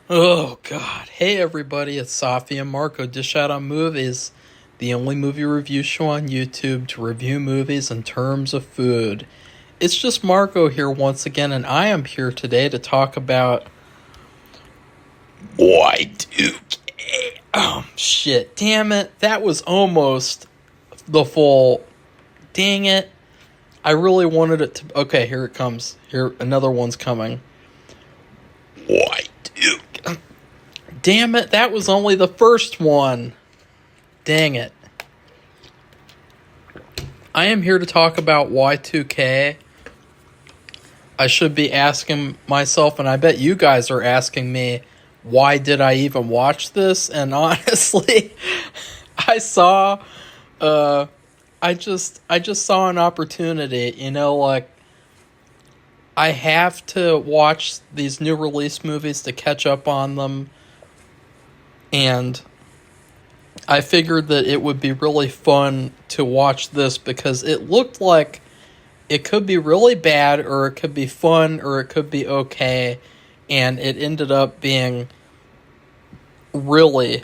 Oh God! Hey everybody, it's Safi and Marco. Dish out on movies, the only movie review show on YouTube to review movies in terms of food. It's just Marco here once again, and I am here today to talk about Y2K. Oh shit! Damn it! That was almost the full. Dang it! I really wanted it to. Okay, here it comes. Here, another one's coming. Y2K. Damn it, that was only the first one. Dang it. I am here to talk about Y2K. I should be asking myself, and I bet you guys are asking me, why did I even watch this? And honestly, I saw, I just saw an opportunity, like, I have to watch these new release movies to catch up on them. And I figured that it would be really fun to watch this because it looked like it could be really bad, or it could be fun, or it could be okay. And it ended up being really,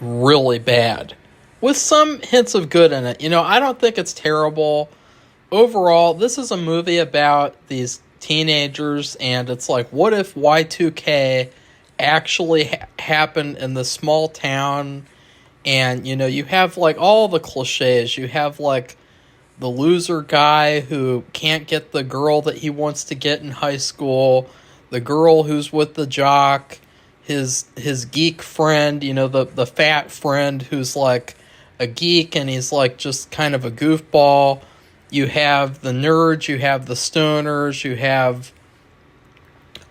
really bad, with some hints of good in it. I don't think it's terrible. Overall, this is a movie about these teenagers, and it's like, what if Y2K actually happened in this small town? And you have like all the cliches. You have like the loser guy who can't get the girl that he wants to get in high school, the girl who's with the jock, his geek friend, the fat friend who's like a geek and he's like just kind of a goofball. You have the nerds, you have the stoners, you have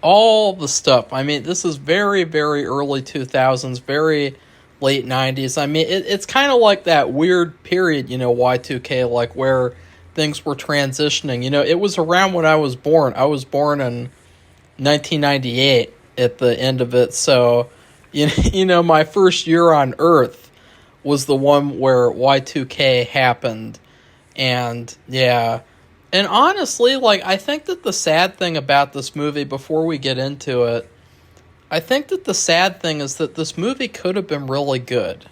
all the stuff. I mean, this is very, very early 2000s, very late 90s. I mean, it's kind of like that weird period, Y2K, like where things were transitioning. It was around when I was born. I was born in 1998 at the end of it. So, my first year on Earth was the one where Y2K happened. And, yeah. And honestly, like, I think that the sad thing about this movie, before we get into it, I think that the sad thing is that this movie could have been really good.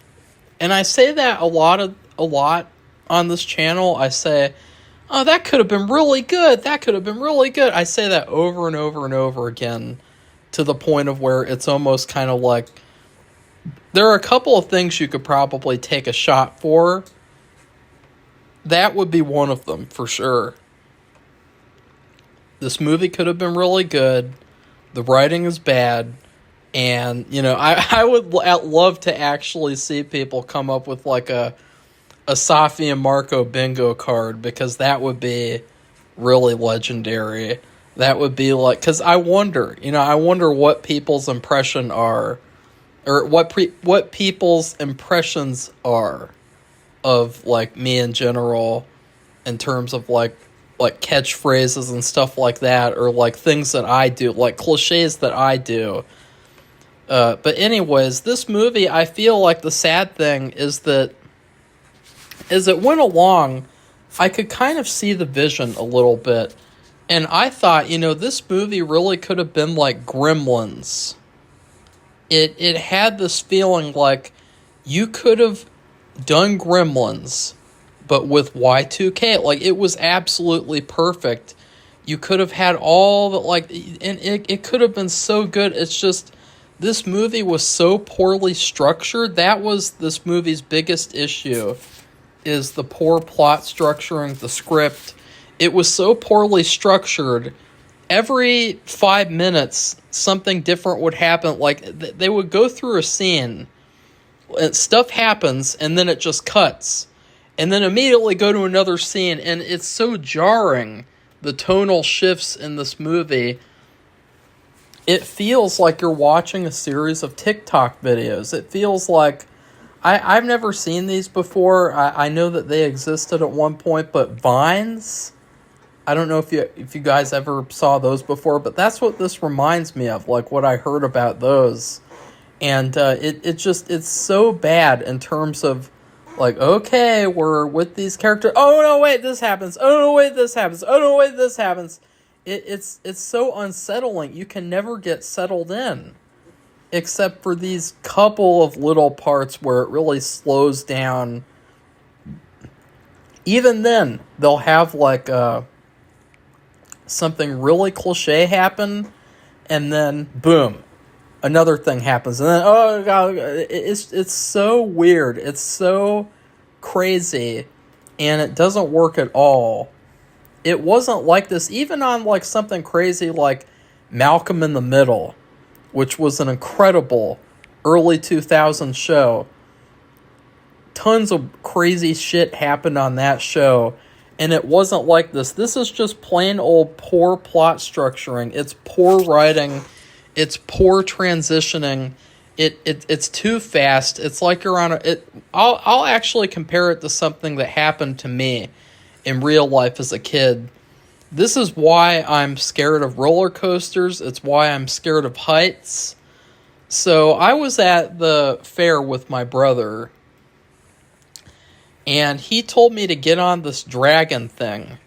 And I say that a lot on this channel. I say, oh, that could have been really good. That could have been really good. I say that over and over and over again, to the point of where it's almost kind of like, there are a couple of things you could probably take a shot for. That would be one of them, for sure. This movie could have been really good. The writing is bad. And, I would love to actually see people come up with like a Safi and Marco bingo card, because that would be really legendary. That would be like, because I wonder what people's impression are, or what people's impressions are of like me in general, in terms of like catchphrases and stuff like that, or like things that I do, like cliches that I do. But anyways, this movie, I feel like the sad thing is that as it went along, I could kind of see the vision a little bit. And I thought, this movie really could have been like Gremlins. It had this feeling like you could have done Gremlins, but with Y2K. Like, it was absolutely perfect. You could have had all the, like, and it could have been so good. It's just, this movie was so poorly structured. That was this movie's biggest issue, is the poor plot structuring, the script. It was so poorly structured. Every 5 minutes, something different would happen. Like, they would go through a scene, and stuff happens, and then it just cuts. And then immediately go to another scene, and it's so jarring, the tonal shifts in this movie. It feels like you're watching a series of TikTok videos. It feels like, I've never seen these before. I know that they existed at one point, but Vines, I don't know if you guys ever saw those before, but that's what this reminds me of, like what I heard about those. And it's so bad in terms of, like, okay, we're with these characters. Oh, no, wait, this happens. Oh, no, wait, this happens. Oh, no, wait, this happens. it's so unsettling. You can never get settled in, except for these couple of little parts where it really slows down. Even then, they'll have like something really cliche happen, and then boom, another thing happens, and then oh god, it's so weird. It's so crazy, and it doesn't work at all. It wasn't like this even on like something crazy like Malcolm in the Middle, which was an incredible early 2000s show. Tons of crazy shit happened on that show, and it wasn't like this. This is just plain old poor plot structuring. It's poor writing. It's poor transitioning. It's too fast. It's like you're on a... I'll actually compare it to something that happened to me in real life as a kid. This is why I'm scared of roller coasters. It's why I'm scared of heights. So I was at the fair with my brother, and he told me to get on this dragon thing.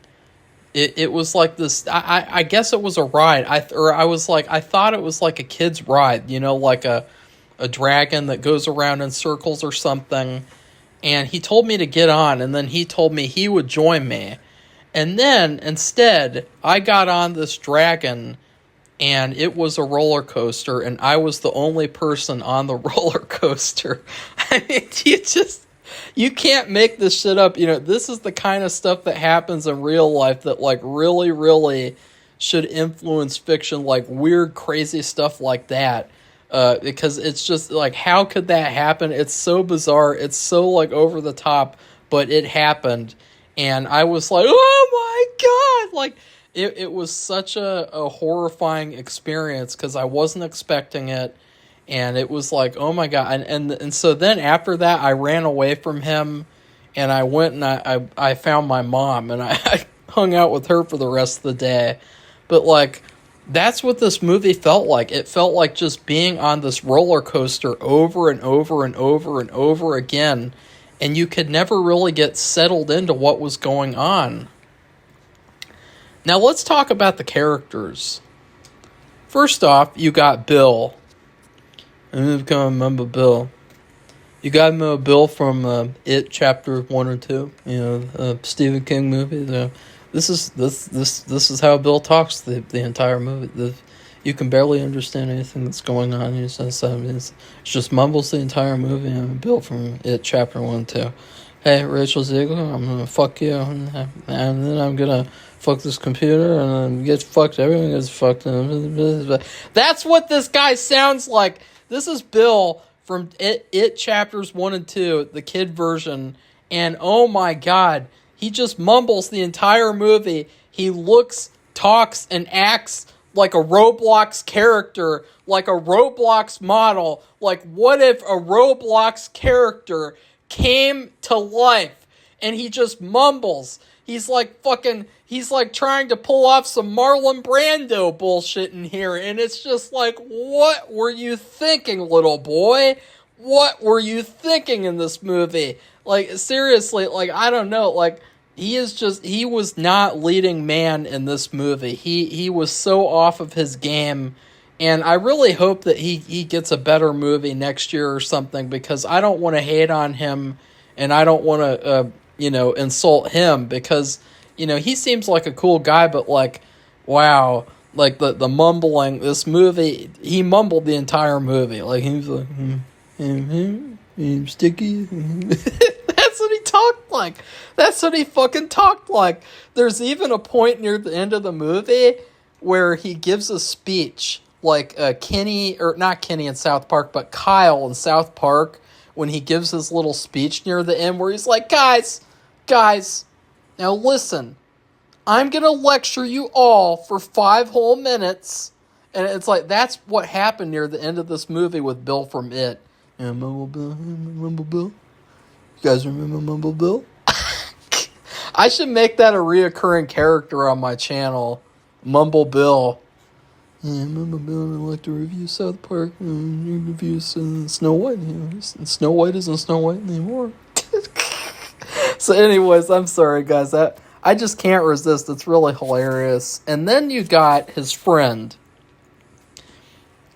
It was like this... I guess it was a ride. I thought it was like a kid's ride, you know, like a dragon that goes around in circles or something. And he told me to get on, and then he told me he would join me. And then, instead, I got on this dragon, and it was a roller coaster, and I was the only person on the roller coaster. I mean, you can't make this shit up. You know, this is the kind of stuff that happens in real life that, like, really, really should influence fiction, like weird, crazy stuff like that. Because it's just like, how could that happen? It's so bizarre. It's so like over the top, but it happened. And I was like, oh my God. Like it was such a horrifying experience because I wasn't expecting it. And it was like, oh my God. And so then after that, I ran away from him, and I went and I found my mom, and I hung out with her for the rest of the day. But like, that's what this movie felt like. It felt like just being on this roller coaster over and over and over and over again, and you could never really get settled into what was going on. Now let's talk about the characters. First off, you got Bill. I'm gonna remember Bill. You got to remember Bill from It Chapter 1 or 2, you know, Stephen King movie. This is how Bill talks the entire movie. You can barely understand anything that's going on. He says, it's just mumbles the entire movie. And Bill from It Chapter 1 and 2. Hey, Rachel Zegler, I'm gonna fuck you, and then I'm gonna fuck this computer, and then get fucked. Everyone gets fucked. That's what this guy sounds like. This is Bill from It Chapters 1 and 2, the kid version, and oh my God, he just mumbles the entire movie. He looks, talks, and acts like a Roblox character, like a Roblox model. Like, what if a Roblox character came to life and he just mumbles? He's like trying to pull off some Marlon Brando bullshit in here, and it's just like, what were you thinking, little boy? What were you thinking in this movie? Like, seriously, like, I don't know, like, he was not leading man in this movie. He was so off of his game, and I really hope that he gets a better movie next year or something, because I don't want to hate on him, and I don't want to, insult him, because, he seems like a cool guy, but, like, wow, like, the mumbling, this movie, he mumbled the entire movie. Like, he was like, sticky. That's what he talked like. That's what he fucking talked like. There's even a point near the end of the movie where he gives a speech, like Kenny, or not Kenny in South Park, but Kyle in South Park, when he gives his little speech near the end where he's like, guys, now listen, I'm going to lecture you all for 5 whole minutes. And it's like, that's what happened near the end of this movie with Bill from It. Yeah, Mumble Bill. You guys remember Mumble Bill? I should make that a reoccurring character on my channel. Mumble Bill. Yeah, Mumble Bill, I like to review South Park and review Snow White. And Snow White isn't Snow White anymore. So anyways, I'm sorry, guys. I just can't resist. It's really hilarious. And then you got his friend.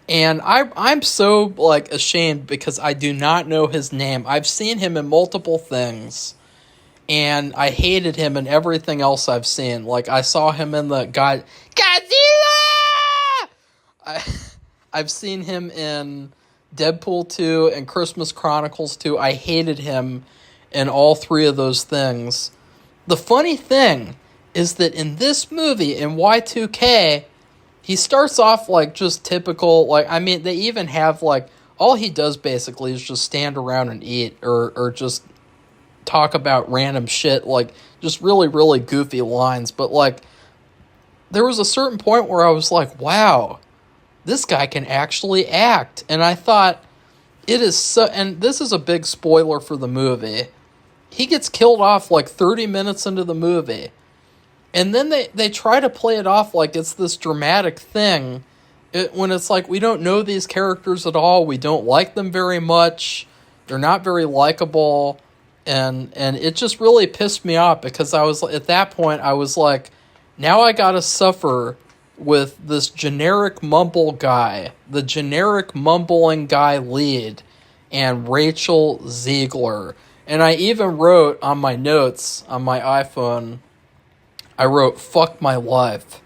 And I'm so, like, ashamed because I do not know his name. I've seen him in multiple things. And I hated him in everything else I've seen. Like, I saw him in the Godzilla! I've seen him in Deadpool 2 and Christmas Chronicles 2. I hated him in all three of those things. The funny thing is that in this movie, in Y2K, he starts off like just typical, like, I mean, they even have like, all he does basically is just stand around and eat or just talk about random shit, like just really, really goofy lines. But like, there was a certain point where I was like, wow, this guy can actually act. And I thought, it is so, and this is a big spoiler for the movie. He gets killed off like 30 minutes into the movie. And then they try to play it off like it's this dramatic thing, when it's like, we don't know these characters at all. We don't like them very much. They're not very likable. And it just really pissed me off because I was, at that point, I was like, now I gotta suffer with this generic mumble guy, the generic mumbling guy lead, and Rachel Zegler. And I even wrote on my notes on my iPhone, I wrote, fuck my life.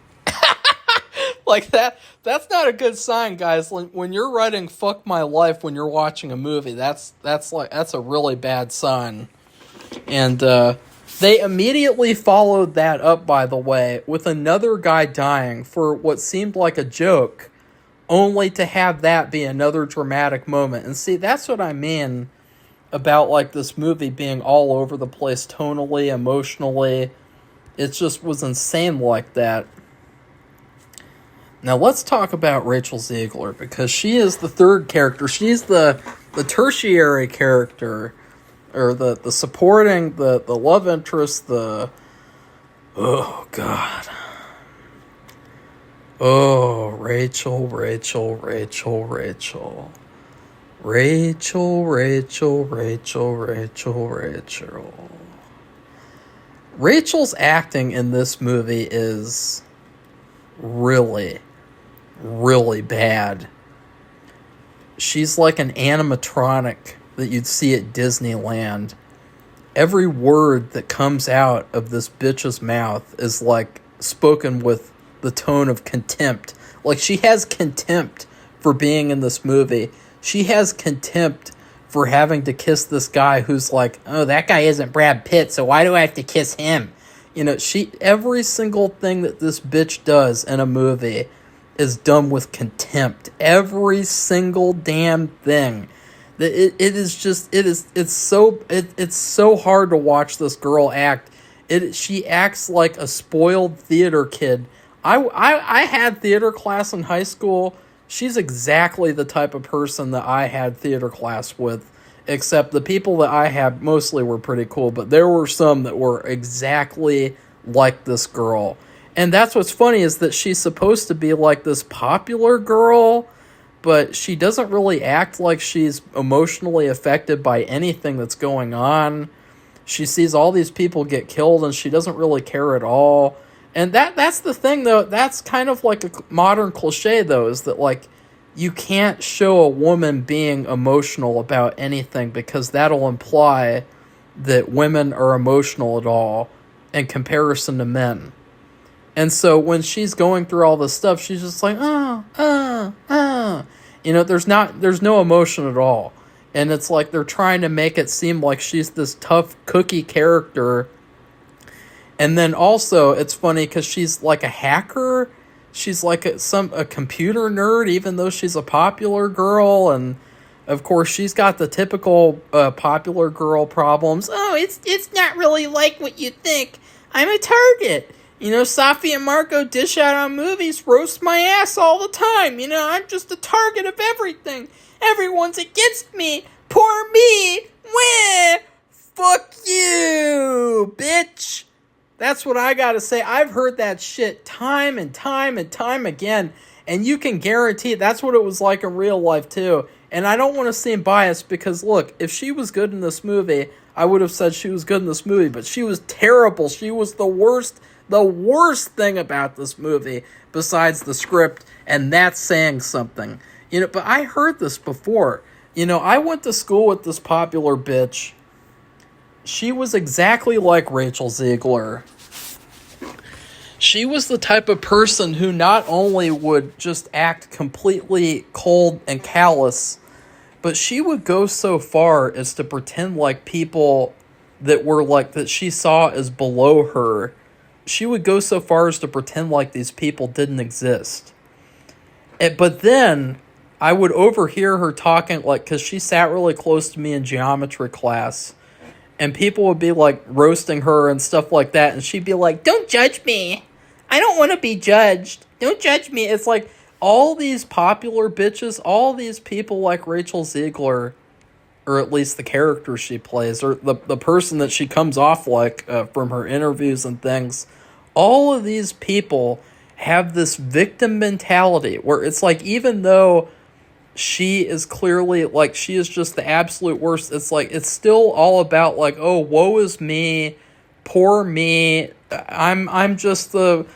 Like that's not a good sign, guys. When you're writing fuck my life when you're watching a movie, that's a really bad sign. And they immediately followed that up, by the way, with another guy dying for what seemed like a joke, only to have that be another dramatic moment. And see, that's what I mean about like this movie being all over the place tonally, emotionally. It just was insane like that. Now let's talk about Rachel Zegler, because she is the third character. She's the tertiary character, or the supporting, the love interest, oh God. Oh, Rachel. Rachel's acting in this movie is really, really bad. She's like an animatronic that you'd see at Disneyland. Every word that comes out of this bitch's mouth is like spoken with the tone of contempt. Like, she has contempt for being in this movie. She has contempt for having to kiss this guy who's like, oh, that guy isn't Brad Pitt, so why do I have to kiss him? You know, every single thing that this bitch does in a movie is done with contempt. Every single damn thing. It's so hard to watch this girl act. She acts like a spoiled theater kid. I had theater class in high school. She's exactly the type of person that I had theater class with, except the people that I had mostly were pretty cool, but there were some that were exactly like this girl. And that's what's funny, is that she's supposed to be like this popular girl, but she doesn't really act like she's emotionally affected by anything that's going on. She sees all these people get killed and she doesn't really care at all. And that's the thing, though. That's kind of like a modern cliche, though, is that, like, you can't show a woman being emotional about anything, because that'll imply that women are emotional at all in comparison to men. And so when she's going through all this stuff, she's just like, you know, there's no emotion at all. And it's like they're trying to make it seem like she's this tough cookie character. And then also, it's funny because she's like a hacker. She's like a computer nerd, even though she's a popular girl. And of course, she's got the typical popular girl problems. Oh, it's not really like what you think. I'm a target. You know, Safi and Marco dish out on movies, roast my ass all the time. You know, I'm just a target of everything. Everyone's against me. Poor me. Wah. Fuck you, bitch. That's what I gotta say. I've heard that shit time and time and time again, and you can guarantee that's what it was like in real life too. And I don't want to seem biased, because look, if she was good in this movie, I would have said she was good in this movie, but she was terrible. She was the worst thing about this movie besides the script, and that's saying something. But I heard this before. I went to school with this popular bitch. She was exactly like Rachel Zegler. She was the type of person who not only would just act completely cold and callous, but she would go so far as to pretend like people that were like, that she saw as below her, she would go so far as to pretend like these people didn't exist. But then I would overhear her talking, like, because she sat really close to me in geometry class, and people would be like roasting her and stuff like that, and she'd be like, "Don't judge me. I don't want to be judged. Don't judge me." It's like all these popular bitches, all these people like Rachel Zegler, or at least the character she plays, or the person that she comes off like from her interviews and things, all of these people have this victim mentality where it's like, even though she is clearly, like, she is just the absolute worst, it's like, it's still all about, like, oh, woe is me, poor me, I'm just a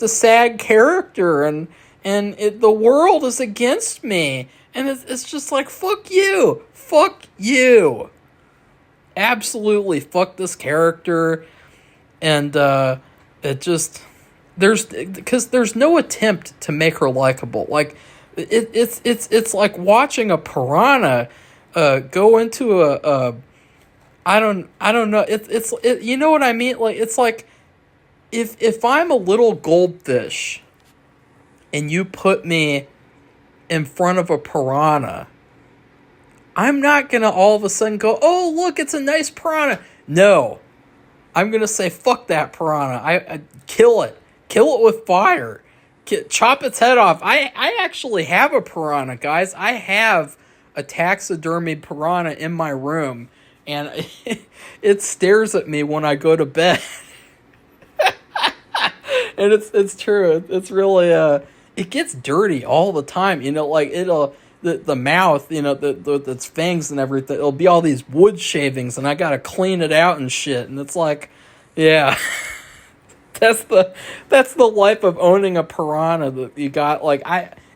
sad character, and the world is against me, and it's just like, fuck you, absolutely, fuck this character, and it just, because there's no attempt to make her likable, like, it's like watching a piranha go into I don't know, it's you know what I mean, like, it's like, if I'm a little goldfish and you put me in front of a piranha, I'm not gonna all of a sudden go, "Oh, look, it's a nice piranha." No, I'm gonna say, "Fuck that piranha. I kill it with fire, chop its head off." I actually have a piranha, guys. I have a taxidermied piranha in my room, and it stares at me when I go to bed. And it's true. It's really it gets dirty all the time. Like, it'll, the mouth, its fangs and everything, it'll be all these wood shavings, and I gotta clean it out and shit. And it's like, yeah. That's the life of owning a piranha that you got. Like,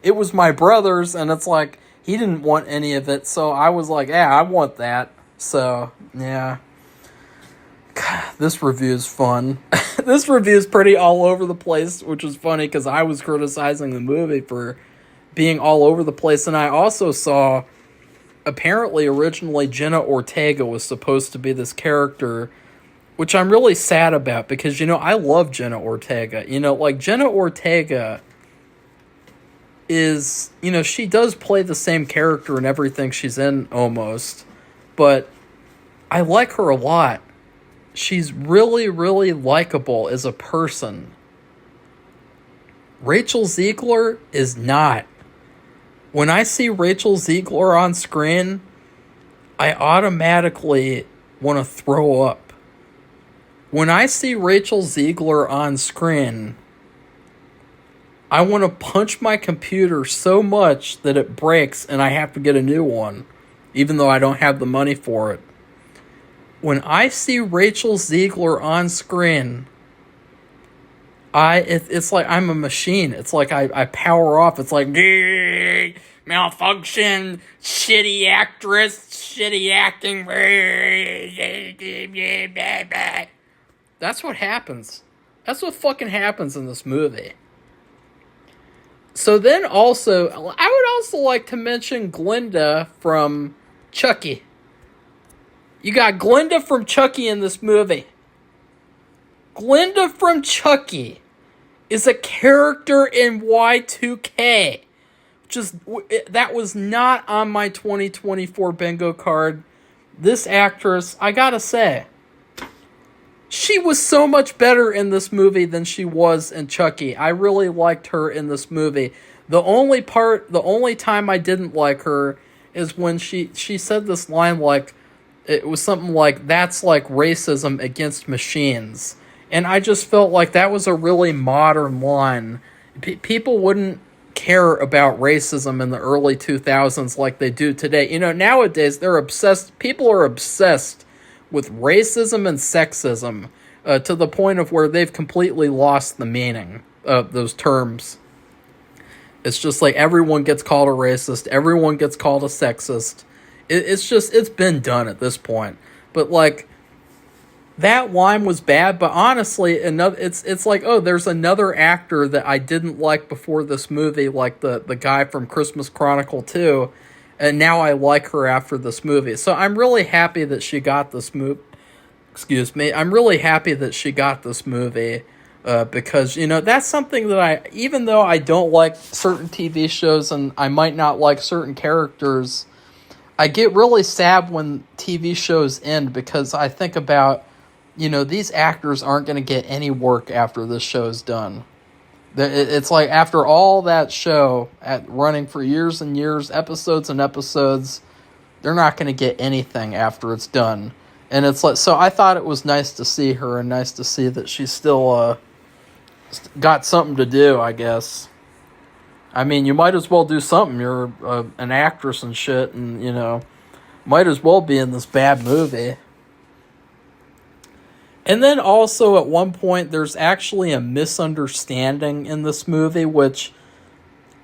it was my brother's, and it's like, he didn't want any of it, so I was like, yeah, I want that. So, yeah. God, this review is fun. This review is pretty all over the place, which is funny because I was criticizing the movie for being all over the place, and I also saw, apparently originally Jenna Ortega was supposed to be this character, which I'm really sad about because, I love Jenna Ortega. Like, Jenna Ortega is, she does play the same character in everything she's in almost, but I like her a lot. She's really, really likable as a person. Rachel Zegler is not. When I see Rachel Zegler on screen, I automatically want to throw up. When I see Rachel Zegler on screen, I want to punch my computer so much that it breaks and I have to get a new one, even though I don't have the money for it. When I see Rachel Zegler on screen, it's like I'm a machine. It's like I power off. It's like, malfunction, shitty actress, shitty acting. That's what happens. That's what fucking happens in this movie. So then also, I would also like to mention Glinda from Chucky. You got Glinda from Chucky in this movie. Glinda from Chucky is a character in Y2K. That was not on my 2024 bingo card. This actress, I gotta say, she was so much better in this movie than she was in Chucky. I really liked her in this movie. The only time I didn't like her is when she said this line, like, it was something like, "That's like racism against machines." And I just felt like that was a really modern line. People wouldn't care about racism in the early 2000s like they do today. Nowadays they're obsessed. People are obsessed with racism and sexism to the point of where they've completely lost the meaning of those terms. It's just like everyone gets called a racist, everyone gets called a sexist. It's been done at this point. But like, that line was bad, but honestly, it's like, oh, there's another actor that I didn't like before this movie, like the guy from Christmas Chronicle 2, and now I like her after this movie. So I'm really happy that she got this movie. Excuse me. I'm really happy that she got this movie because, that's something that even though I don't like certain TV shows and I might not like certain characters, I get really sad when TV shows end because I think about, these actors aren't going to get any work after this show's done. It's like after all that show running for years and years, episodes and episodes, they're not going to get anything after it's done. And it's like, so I thought it was nice to see her and nice to see that she's still got something to do, I guess. I mean, you might as well do something. You're an actress and shit, and, might as well be in this bad movie. And then also at one point, there's actually a misunderstanding in this movie, which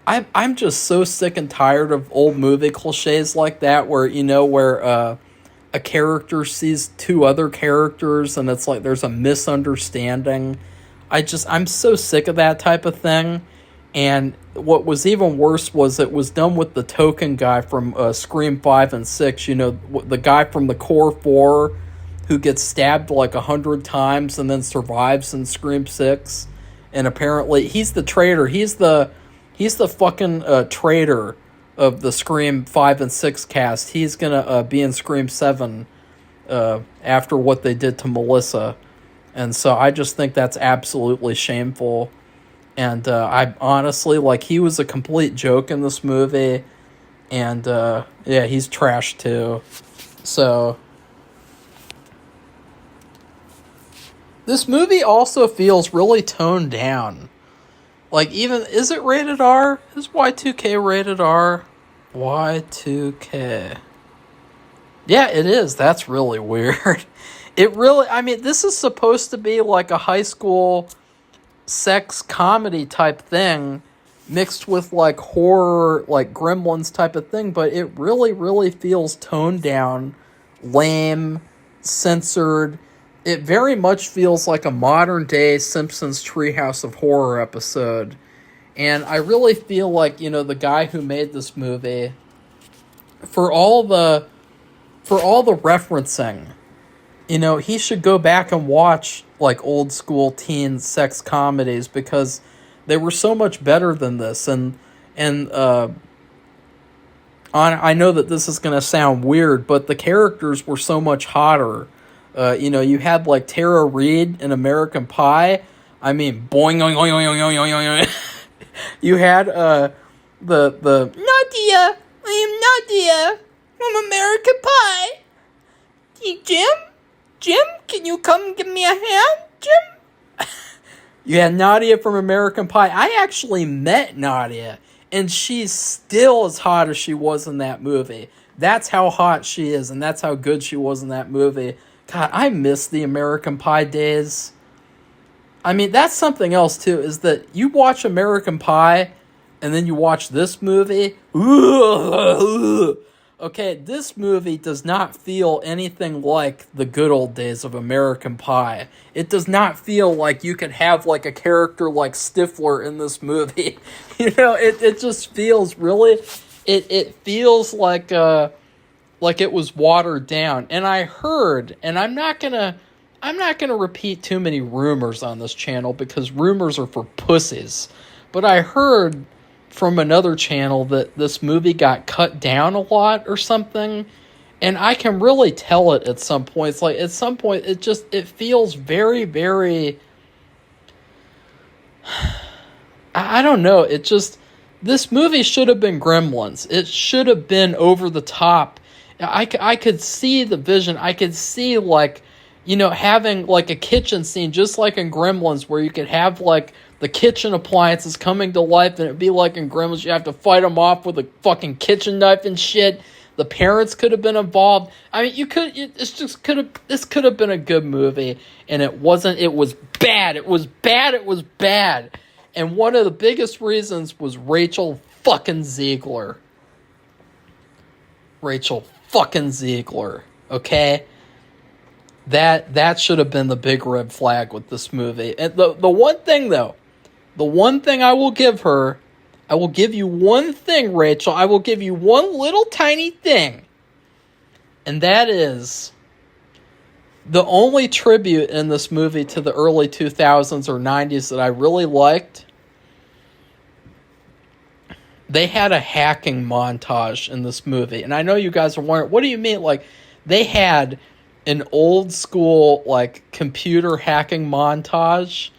I'm just so sick and tired of old movie cliches like that, where, where a character sees two other characters and it's like there's a misunderstanding. I'm so sick of that type of thing. And what was even worse was it was done with the token guy from Scream 5 and 6, the guy from the Core 4 who gets stabbed like 100 times and then survives in Scream 6. And apparently he's the traitor. He's the fucking traitor of the Scream 5 and 6 cast. He's gonna be in Scream 7 after what they did to Melissa. And so I just think that's absolutely shameful. And I honestly, he was a complete joke in this movie. And he's trash too. So this movie also feels really toned down. Is it rated R? Is Y2K rated R? Y2K. Yeah, it is. That's really weird. This is supposed to be like a high school sex comedy type thing mixed with horror, Gremlins type of thing, but it really, really feels toned down, lame, censored. It very much feels like a modern-day Simpsons Treehouse of Horror episode. And I really feel like, the guy who made this movie, for all the referencing, he should go back and watch, old-school teen sex comedies because they were so much better than this. And I know that this is going to sound weird, but the characters were so much hotter. You had Tara Reid in American Pie. I mean, boing, oing, oing, oing, oing, oing, oing, oing. You had the Nadia. I am Nadia from American Pie. Hey, Jim, can you come give me a hand, Jim? You had Nadia from American Pie. I actually met Nadia, and she's still as hot as she was in that movie. That's how hot she is, and that's how good she was in that movie. God, I miss the American Pie days. I mean, that's something else, too, is that you watch American Pie, and then you watch this movie. Okay, this movie does not feel anything like the good old days of American Pie. It does not feel like you could have, a character like Stifler in this movie. It just feels really... It feels like it was watered down. And I heard, and I'm not gonna repeat too many rumors on this channel because rumors are for pussies. But I heard from another channel that this movie got cut down a lot or something. And I can really tell it at some points. At some point, it feels very, very... I don't know. This movie should have been Gremlins. It should have been over the top. I could see the vision. I could see, having, a kitchen scene, just like in Gremlins, where you could have, the kitchen appliances coming to life, and it'd be like in Gremlins, you have to fight them off with a fucking kitchen knife and shit. The parents could have been involved. I mean, this could have been a good movie, and it wasn't. It was bad. It was bad. It was bad. And one of the biggest reasons was Rachel fucking Zegler. Rachel fucking Zegler. Okay? That should have been the big red flag with this movie. And the one thing, though, the one thing I will give her, I will give you one thing, Rachel. I will give you one little tiny thing. And that is the only tribute in this movie to the early 2000s or 90s that I really liked. They had a hacking montage in this movie. And I know you guys are wondering, what do you mean? Like, they had an old school, like, computer hacking montage.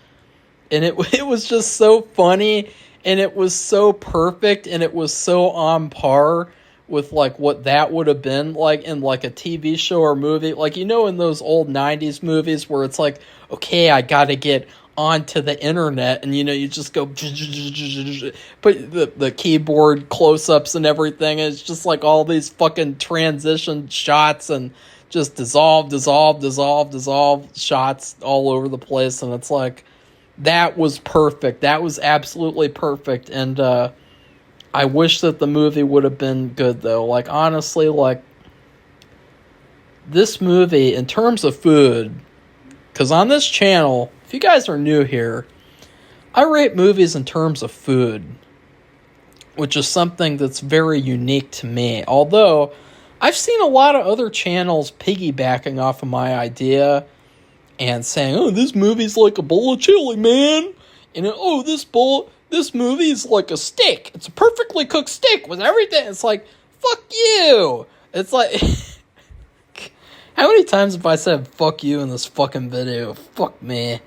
And it was just so funny. And it was so perfect. And it was so on par with, like, what that would have been like in, like, a TV show or movie. Like, you know, in those old 90s movies where it's like, okay, I gotta get onto the internet, and, you know, you just go put the keyboard close-ups and everything, and it's just like all these fucking transition shots and just dissolve shots all over the place. And it's like, that was perfect. That was absolutely perfect. And I wish that the movie would have been good, though. Like, honestly, like, this movie, in terms of food, because on this channel, if you guys are new here, I rate movies in terms of food, which is something that's very unique to me. Although, I've seen a lot of other channels piggybacking off of my idea and saying, oh, this movie's like a bowl of chili, man. And, oh, this movie is like a steak. It's a perfectly cooked steak with everything. It's like, fuck you. It's like, how many times have I said fuck you in this fucking video? Fuck me.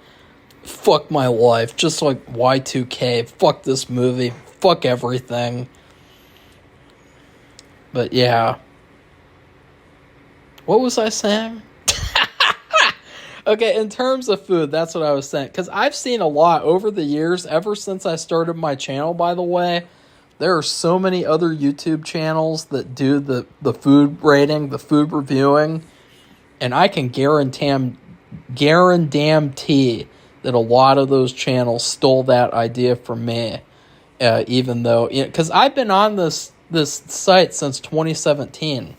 Fuck my life. Just like Y2K. Fuck this movie. Fuck everything. But yeah. What was I saying? Okay, in terms of food, that's what I was saying. Because I've seen a lot over the years, ever since I started my channel, by the way. There are so many other YouTube channels that do the food rating, the food reviewing. And I can guarantee that a lot of those channels stole that idea from me. Even though, because I've been on this site since 2017,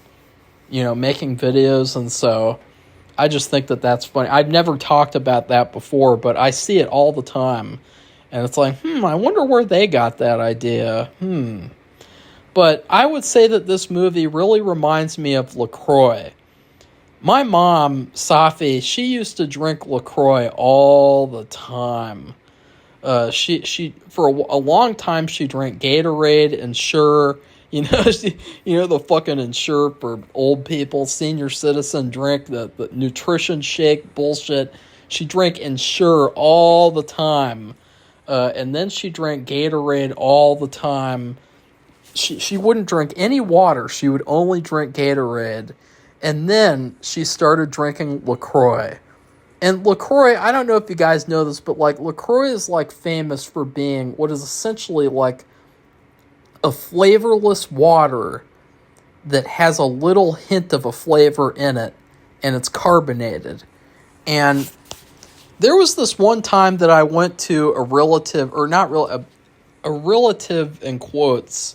you know, making videos, and so I just think that that's funny. I've never talked about that before, but I see it all the time, and it's like, I wonder where they got that idea. But I would say that this movie really reminds me of LaCroix. My mom, Safi, she used to drink LaCroix all the time. She for a long time she drank Gatorade, Ensure, you know, the fucking Ensure for old people, senior citizen drink, the nutrition shake bullshit. She drank Ensure all the time, and then she drank Gatorade all the time. She wouldn't drink any water. She would only drink Gatorade. And then she started drinking LaCroix. And LaCroix, I don't know if you guys know this, but, like, LaCroix is, like, famous for being what is essentially, like, a flavorless water that has a little hint of a flavor in it, and it's carbonated. And there was this one time that I went to a relative, or not really, a relative in quotes,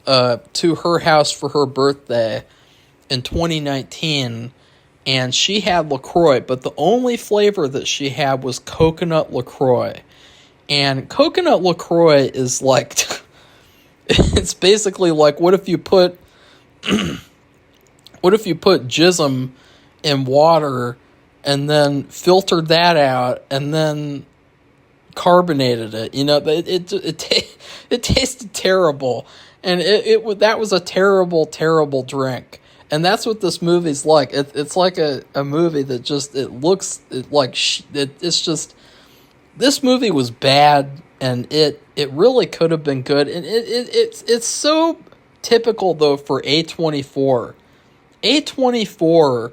to her house for her birthday in 2019, and she had LaCroix, but the only flavor that she had was coconut LaCroix. And coconut LaCroix is like, it's basically like, what if you put jism in water and then filtered that out and then carbonated it? You know, it tasted terrible, and that was a terrible drink. And that's what this movie's like. It's like a movie that just, it's just, this movie was bad, and it really could have been good. And it's so typical, though, for A24. A24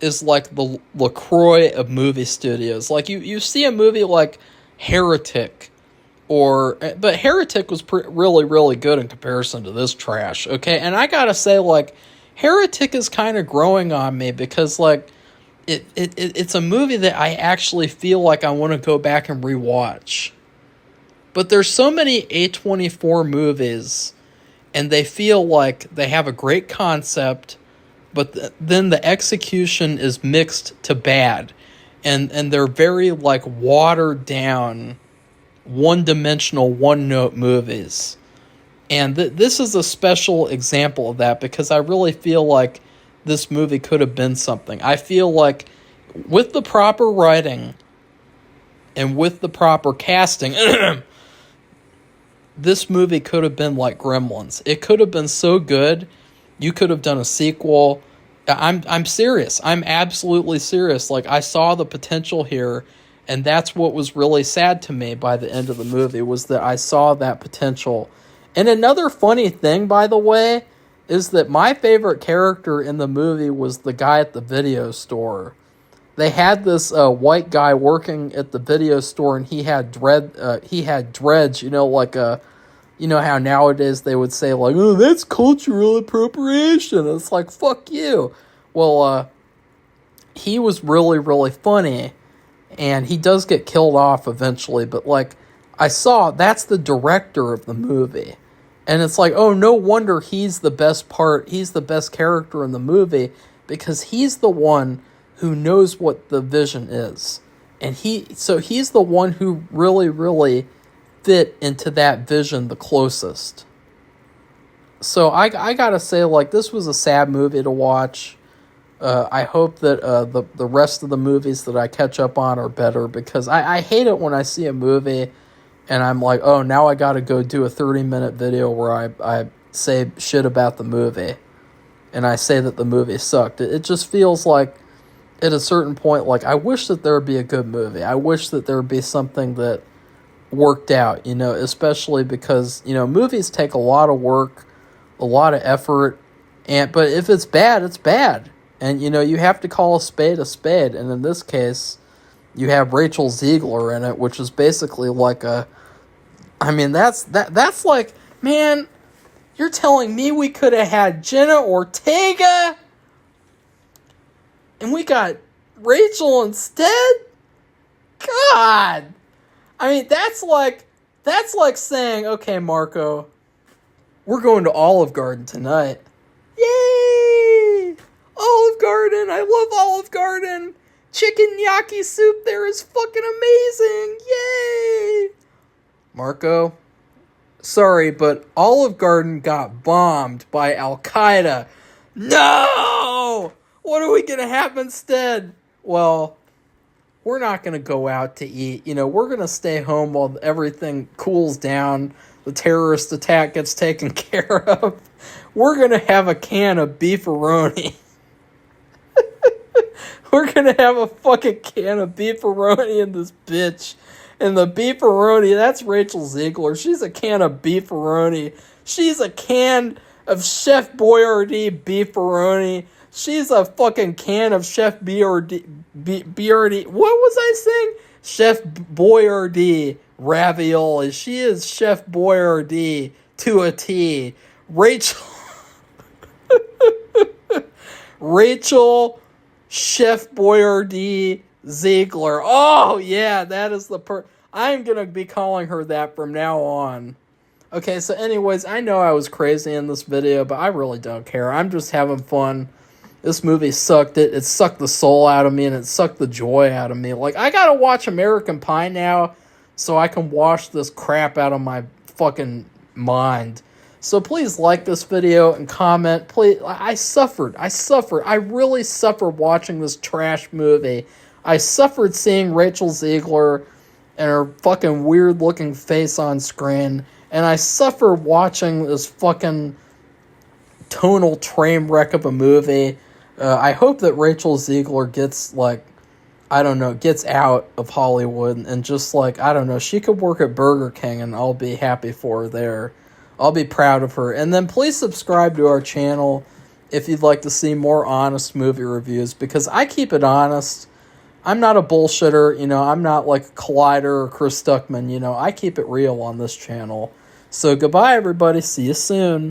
is like the LaCroix of movie studios. Like, you see a movie like Heretic, but Heretic was really, really good in comparison to this trash, okay? And I gotta say, like, Heretic is kind of growing on me because, like, it's a movie that I actually feel like I want to go back and rewatch. But there's so many A24 movies, and they feel like they have a great concept, but then the execution is mixed to bad. And they're very, like, watered down, one-dimensional, one-note movies. And this is a special example of that because I really feel like this movie could have been something. I feel like with the proper writing and with the proper casting, this movie could have been like Gremlins. It could have been so good. You could have done a sequel. I'm serious. I'm absolutely serious. Like, I saw the potential here, and that's what was really sad to me by the end of the movie, was that I saw that potential. And another funny thing, by the way, is that my favorite character in the movie was the guy at the video store. They had this white guy working at the video store, and he had dreads, you know, like you know how nowadays they would say, like, oh, that's cultural appropriation. It's like, fuck you. Well, he was really, really funny, and he does get killed off eventually, but, like, I saw that's the director of the movie. And it's like, oh, no wonder he's the best character in the movie, because he's the one who knows what the vision is. And he's the one who really, really fit into that vision the closest. So I gotta say, like, this was a sad movie to watch. I hope that the rest of the movies that I catch up on are better, because I hate it when I see a movie and I'm like, oh, now I gotta go do a 30-minute video where I say shit about the movie. And I say that the movie sucked. It just feels like, at a certain point, like, I wish that there would be a good movie. I wish that there would be something that worked out, you know, especially because, you know, movies take a lot of work, a lot of effort, but if it's bad, it's bad. And, you know, you have to call a spade, and in this case, you have Rachel Zegler in it, which is basically like that's like, man, you're telling me we could have had Jenna Ortega and we got Rachel instead? God. I mean, that's like saying, okay, Marco, we're going to Olive Garden tonight. Yay! Olive Garden! I love Olive Garden! Chicken gnocchi soup there is fucking amazing! Yay! Marco, sorry, but Olive Garden got bombed by Al-Qaeda. No! What are we gonna have instead? Well, we're not gonna go out to eat. You know, we're gonna stay home while everything cools down, the terrorist attack gets taken care of. We're gonna have a can of beefaroni. We're gonna have a fucking can of beefaroni in this bitch. And the beefaroni, that's Rachel Zegler. She's a can of beefaroni. She's a can of Chef Boyardee beefaroni. She's a fucking can of Chef Boyardee. What was I saying? Chef Boyardee ravioli. She is Chef Boyardee to a T. Rachel Chef Boyardee Zegler. Oh, yeah, that is the I'm going to be calling her that from now on. Okay, so anyways, I know I was crazy in this video, but I really don't care. I'm just having fun. This movie sucked. It sucked the soul out of me, and it sucked the joy out of me. Like, I got to watch American Pie now so I can wash this crap out of my fucking mind. So please like this video and comment. Please, I suffered. I really suffered watching this trash movie. I suffered seeing Rachel Zegler and her fucking weird-looking face on screen. And I suffered watching this fucking tonal train wreck of a movie. I hope that Rachel Zegler gets, like, I don't know, gets out of Hollywood and just, like, I don't know, she could work at Burger King and I'll be happy for her there. I'll be proud of her. And then please subscribe to our channel if you'd like to see more honest movie reviews, because I keep it honest. I'm not a bullshitter, you know, I'm not like Collider or Chris Stuckman, you know, I keep it real on this channel. So goodbye, everybody. See you soon.